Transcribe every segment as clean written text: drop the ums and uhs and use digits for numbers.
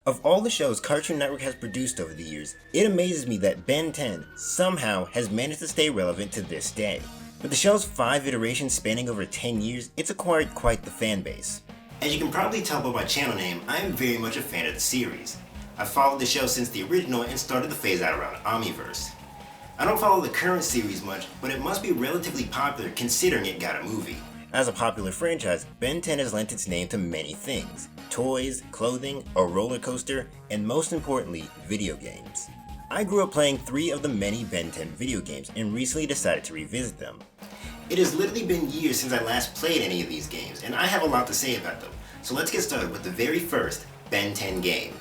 Of all the shows Cartoon Network has produced over the years, it amazes me that Ben 10 somehow has managed to stay relevant to this day. With the show's 5 iterations spanning over 10 years, it's acquired quite the fan base. As you can probably tell by my channel name, I am very much a fan of the series. I've followed the show since the original and started to phase out around Omniverse. I don't follow the current series much, but it must be relatively popular considering it got a movie. As a popular franchise, Ben 10 has lent its name to many things: toys, clothing, a roller coaster, and most importantly, video games. I grew up playing 3 of the many Ben 10 video games and recently decided to revisit them. It has literally been years since I last played any of these games, and I have a lot to say about them, so let's get started with the very first Ben 10 game.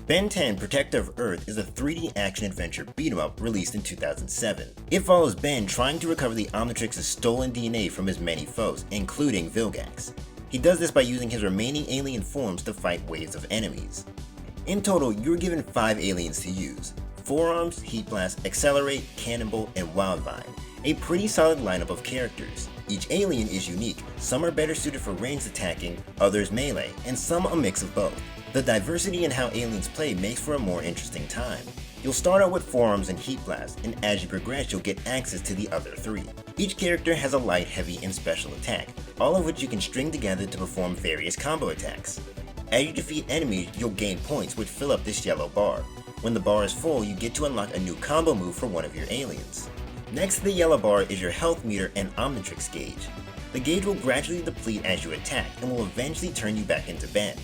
Ben 10 Protector of Earth is a 3D action-adventure beat-em-up released in 2007. It follows Ben trying to recover the Omnitrix's stolen DNA from his many foes, including Vilgax. He does this by using his remaining alien forms to fight waves of enemies. In total, you're given 5 aliens to use: Fourarms, Heat Blast, Accelerate, Cannonball, and Wildvine. A pretty solid lineup of characters. Each alien is unique, some are better suited for ranged attacking, others melee, and some a mix of both. The diversity in how aliens play makes for a more interesting time. You'll start out with Forearms and Heat Blast, and as you progress you'll get access to the other 3. Each character has a light, heavy, and special attack, all of which you can string together to perform various combo attacks. As you defeat enemies, you'll gain points which fill up this yellow bar. When the bar is full, you get to unlock a new combo move for one of your aliens. Next to the yellow bar is your health meter and Omnitrix gauge. The gauge will gradually deplete as you attack and will eventually turn you back into Ben.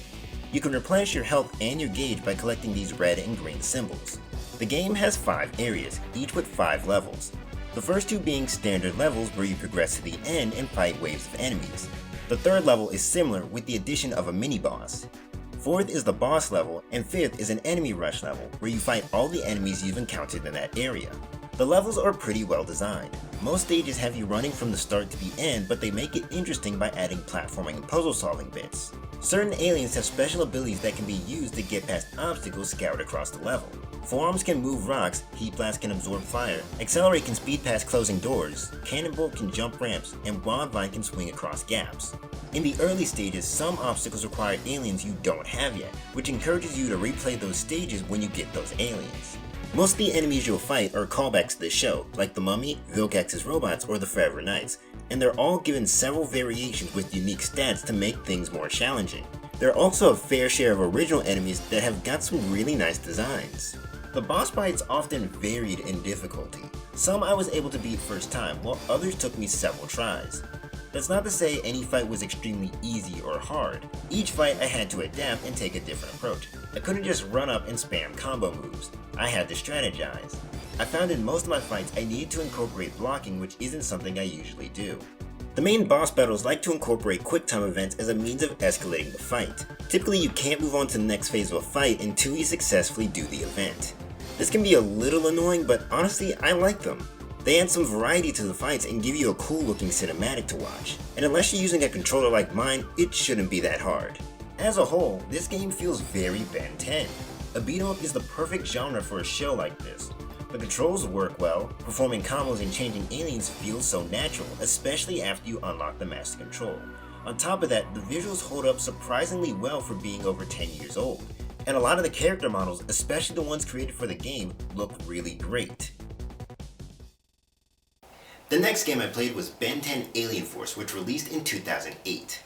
You can replenish your health and your gauge by collecting these red and green symbols. The game has 5 areas, each with 5 levels. The first 2 being standard levels where you progress to the end and fight waves of enemies. The third level is similar with the addition of a mini-boss. 4th is the boss level, and 5th is an enemy rush level where you fight all the enemies you've encountered in that area. The levels are pretty well designed. Most stages have you running from the start to the end, but they make it interesting by adding platforming and puzzle solving bits. Certain aliens have special abilities that can be used to get past obstacles scoured across the level. Forearms can move rocks, Heat Blast can absorb fire, Accelerate can speed past closing doors, Cannonball can jump ramps, and Wildvine can swing across gaps. In the early stages, some obstacles require aliens you don't have yet, which encourages you to replay those stages when you get those aliens. Most of the enemies you'll fight are callbacks to the show, like the Mummy, Vilgax's robots, or the Forever Knights, and they're all given several variations with unique stats to make things more challenging. There are also a fair share of original enemies that have got some really nice designs. The boss fights often varied in difficulty. Some I was able to beat first time, while others took me several tries. That's not to say any fight was extremely easy or hard. Each fight I had to adapt and take a different approach. I couldn't just run up and spam combo moves. I had to strategize. I found in most of my fights I needed to incorporate blocking, which isn't something I usually do. The main boss battles like to incorporate quick time events as a means of escalating the fight. Typically you can't move on to the next phase of a fight until you successfully do the event. This can be a little annoying, but honestly I like them. They add some variety to the fights and give you a cool looking cinematic to watch, and unless you're using a controller like mine, it shouldn't be that hard. As a whole, this game feels very Ben 10. A beat-em-up is the perfect genre for a show like this. The controls work well, performing combos and changing aliens feels so natural, especially after you unlock the Master Control. On top of that, the visuals hold up surprisingly well for being over 10 years old, and a lot of the character models, especially the ones created for the game, look really great. The next game I played was Ben 10 Alien Force, which released in 2008.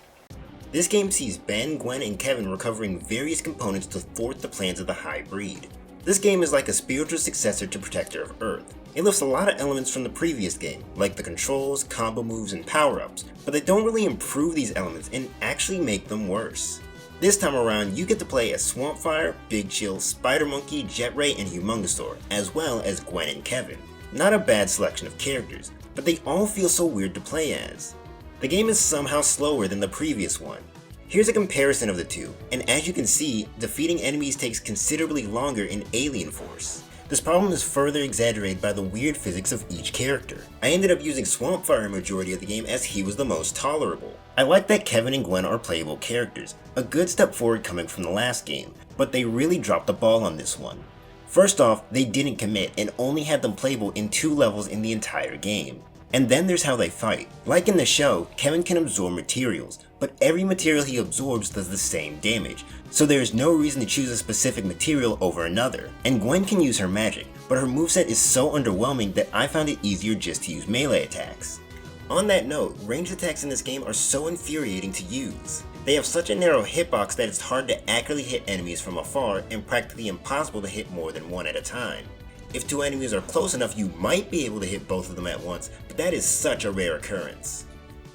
This game sees Ben, Gwen, and Kevin recovering various components to thwart the plans of the High Breed. This game is like a spiritual successor to Protector of Earth. It lifts a lot of elements from the previous game, like the controls, combo moves, and power-ups, but they don't really improve these elements and actually make them worse. This time around, you get to play as Swampfire, Big Chill, Spider Monkey, Jet Ray, and Humongosaur, as well as Gwen and Kevin. Not a bad selection of characters, but they all feel so weird to play as. The game is somehow slower than the previous one. Here's a comparison of the two, and as you can see, defeating enemies takes considerably longer in Alien Force. This problem is further exaggerated by the weird physics of each character. I ended up using Swampfire in majority of the game as he was the most tolerable. I like that Kevin and Gwen are playable characters, a good step forward coming from the last game, but they really dropped the ball on this one. First off, they didn't commit and only had them playable in 2 levels in the entire game. And then there's how they fight. Like in the show, Kevin can absorb materials, but every material he absorbs does the same damage, so there is no reason to choose a specific material over another. And Gwen can use her magic, but her moveset is so underwhelming that I found it easier just to use melee attacks. On that note, ranged attacks in this game are so infuriating to use. They have such a narrow hitbox that it's hard to accurately hit enemies from afar and practically impossible to hit more than one at a time. If two enemies are close enough, you might be able to hit both of them at once, but that is such a rare occurrence.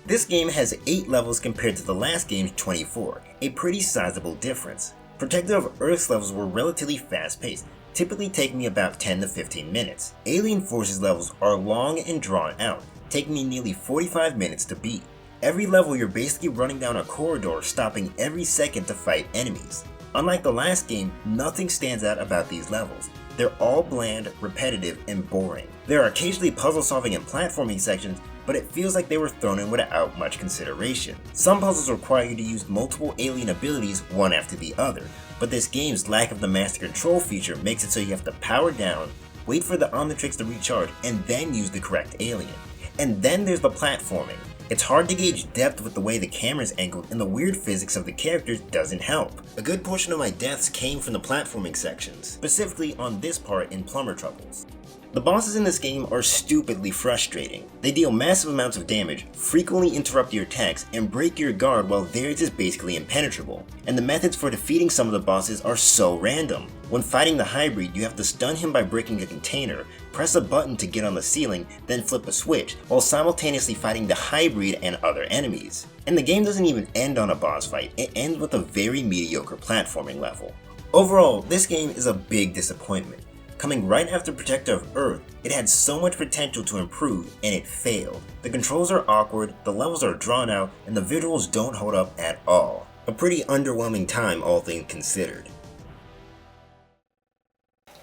This game has 8 levels compared to the last game's 24, a pretty sizable difference. Protector of Earth's levels were relatively fast paced, typically taking me about 10 to 15 minutes. Alien Forces levels are long and drawn out, taking me nearly 45 minutes to beat. Every level you're basically running down a corridor, stopping every second to fight enemies. Unlike the last game, nothing stands out about these levels. They're all bland, repetitive, and boring. There are occasionally puzzle solving and platforming sections, but it feels like they were thrown in without much consideration. Some puzzles require you to use multiple alien abilities one after the other, but this game's lack of the master control feature makes it so you have to power down, wait for the Omnitrix to recharge, and then use the correct alien. And then there's the platforming. It's hard to gauge depth with the way the camera's angled, and the weird physics of the characters doesn't help. A good portion of my deaths came from the platforming sections, specifically on this part in Plumber Troubles. The bosses in this game are stupidly frustrating. They deal massive amounts of damage, frequently interrupt your attacks, and break your guard while theirs is basically impenetrable. And the methods for defeating some of the bosses are so random. When fighting the hybrid, you have to stun him by breaking a container, press a button to get on the ceiling, then flip a switch, while simultaneously fighting the hybrid and other enemies. And the game doesn't even end on a boss fight, it ends with a very mediocre platforming level. Overall, this game is a big disappointment. Coming right after Protector of Earth, it had so much potential to improve, and it failed. The controls are awkward, the levels are drawn out, and the visuals don't hold up at all. A pretty underwhelming time, all things considered.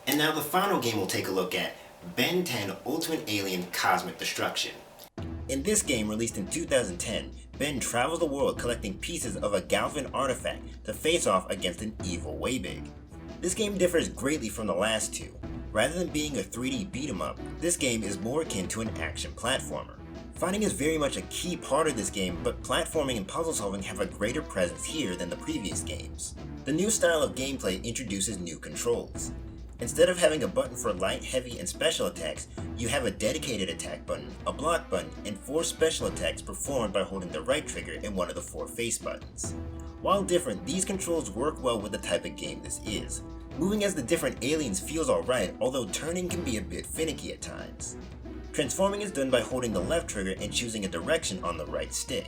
And now the final game we'll take a look at, Ben 10 Ultimate Alien Cosmic Destruction. In this game, released in 2010, Ben travels the world collecting pieces of a Galvan artifact to face off against an evil Waybig. This game differs greatly from the last two. Rather than being a 3D beat-em-up, this game is more akin to an action platformer. Fighting is very much a key part of this game, but platforming and puzzle solving have a greater presence here than the previous games. The new style of gameplay introduces new controls. Instead of having a button for light, heavy, and special attacks, you have a dedicated attack button, a block button, and 4 special attacks performed by holding the right trigger and one of the 4 face buttons. While different, these controls work well with the type of game this is. Moving as the different aliens feels alright, although turning can be a bit finicky at times. Transforming is done by holding the left trigger and choosing a direction on the right stick.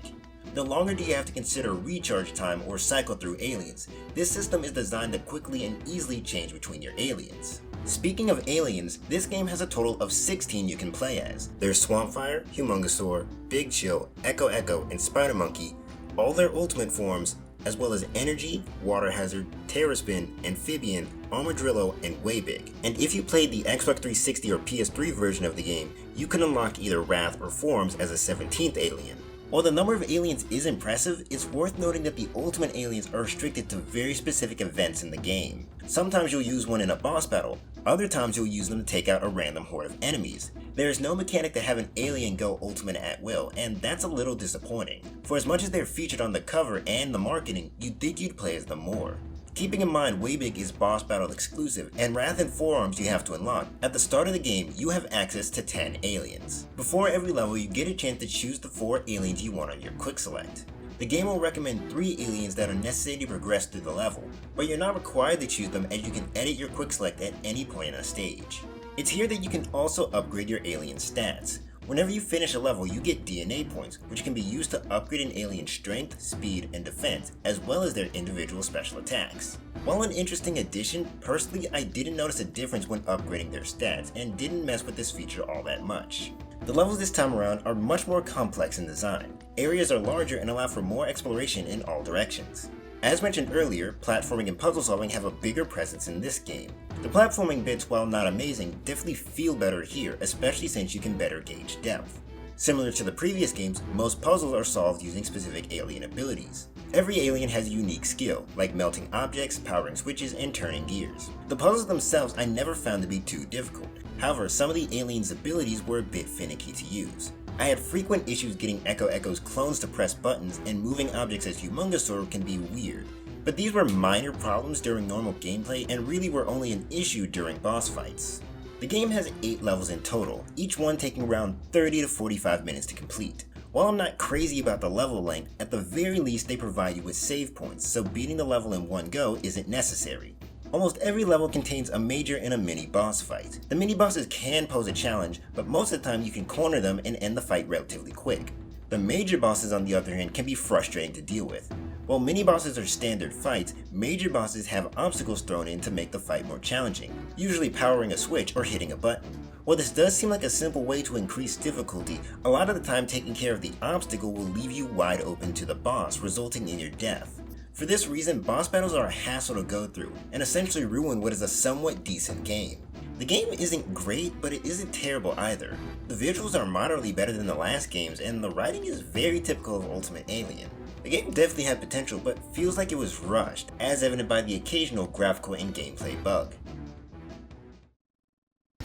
No longer do you have to consider recharge time or cycle through aliens. This system is designed to quickly and easily change between your aliens. Speaking of aliens, this game has a total of 16 you can play as. There's Swampfire, Humongosaur, Big Chill, Echo Echo, and Spider Monkey, all their ultimate forms, as well as Energy, Water Hazard, Terraspin, Amphibian, Armadillo, and Waybig. And if you played the Xbox 360 or PS3 version of the game, you can unlock either Wrath or Fourarms as a 17th alien. While the number of aliens is impressive, it's worth noting that the ultimate aliens are restricted to very specific events in the game. Sometimes you'll use one in a boss battle, other times you'll use them to take out a random horde of enemies. There is no mechanic to have an alien go ultimate at will, and that's a little disappointing. For as much as they're featured on the cover and the marketing, you'd think you'd play as them more. Keeping in mind Waybig is boss battle exclusive, and Wrath and Fourarms you have to unlock. At the start of the game, you have access to 10 aliens. Before every level, you get a chance to choose the 4 aliens you want on your quick select. The game will recommend 3 aliens that are necessary to progress through the level, but you're not required to choose them as you can edit your quick select at any point in a stage. It's here that you can also upgrade your alien stats. Whenever you finish a level, you get DNA points, which can be used to upgrade an alien's strength, speed, and defense, as well as their individual special attacks. While an interesting addition, personally I didn't notice a difference when upgrading their stats, and didn't mess with this feature all that much. The levels this time around are much more complex in design. Areas are larger and allow for more exploration in all directions. As mentioned earlier, platforming and puzzle solving have a bigger presence in this game. The platforming bits, while not amazing, definitely feel better here, especially since you can better gauge depth. Similar to the previous games, most puzzles are solved using specific alien abilities. Every alien has a unique skill, like melting objects, powering switches, and turning gears. The puzzles themselves I never found to be too difficult. However, some of the aliens' abilities were a bit finicky to use. I had frequent issues getting Echo Echo's clones to press buttons, and moving objects as Humongousaur can be weird. But these were minor problems during normal gameplay and really were only an issue during boss fights. The game has 8 levels in total, each one taking around 30 to 45 minutes to complete. While I'm not crazy about the level length, at the very least they provide you with save points, so beating the level in one go isn't necessary. Almost every level contains a major and a mini boss fight. The mini bosses can pose a challenge, but most of the time you can corner them and end the fight relatively quick. The major bosses on the other hand can be frustrating to deal with. While mini bosses are standard fights, major bosses have obstacles thrown in to make the fight more challenging, usually powering a switch or hitting a button. While this does seem like a simple way to increase difficulty, a lot of the time taking care of the obstacle will leave you wide open to the boss, resulting in your death. For this reason, boss battles are a hassle to go through, and essentially ruin what is a somewhat decent game. The game isn't great, but it isn't terrible either. The visuals are moderately better than the last games, and the writing is very typical of Ultimate Alien. The game definitely had potential, but feels like it was rushed, as evident by the occasional graphical and gameplay bug.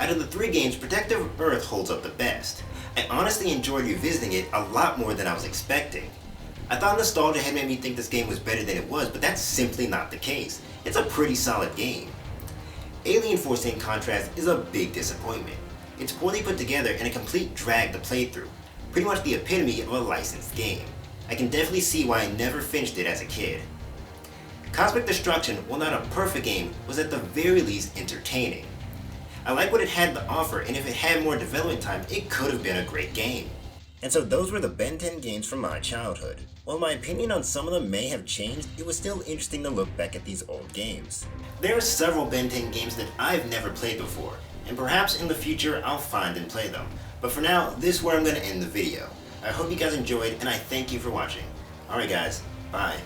Out of the 3 games, Protective Earth holds up the best. I honestly enjoyed revisiting it a lot more than I was expecting. I thought nostalgia had made me think this game was better than it was, but that's simply not the case. It's a pretty solid game. Alien Force, in contrast, is a big disappointment. It's poorly put together and a complete drag to play through, pretty much the epitome of a licensed game. I can definitely see why I never finished it as a kid. Cosmic Destruction, while not a perfect game, was at the very least entertaining. I like what it had to offer, and if it had more development time, it could have been a great game. And so those were the Ben 10 games from my childhood. While my opinion on some of them may have changed, it was still interesting to look back at these old games. There are several Ben 10 games that I've never played before, and perhaps in the future I'll find and play them. But for now, this is where I'm going to end the video. I hope you guys enjoyed, and I thank you for watching. Alright guys, bye.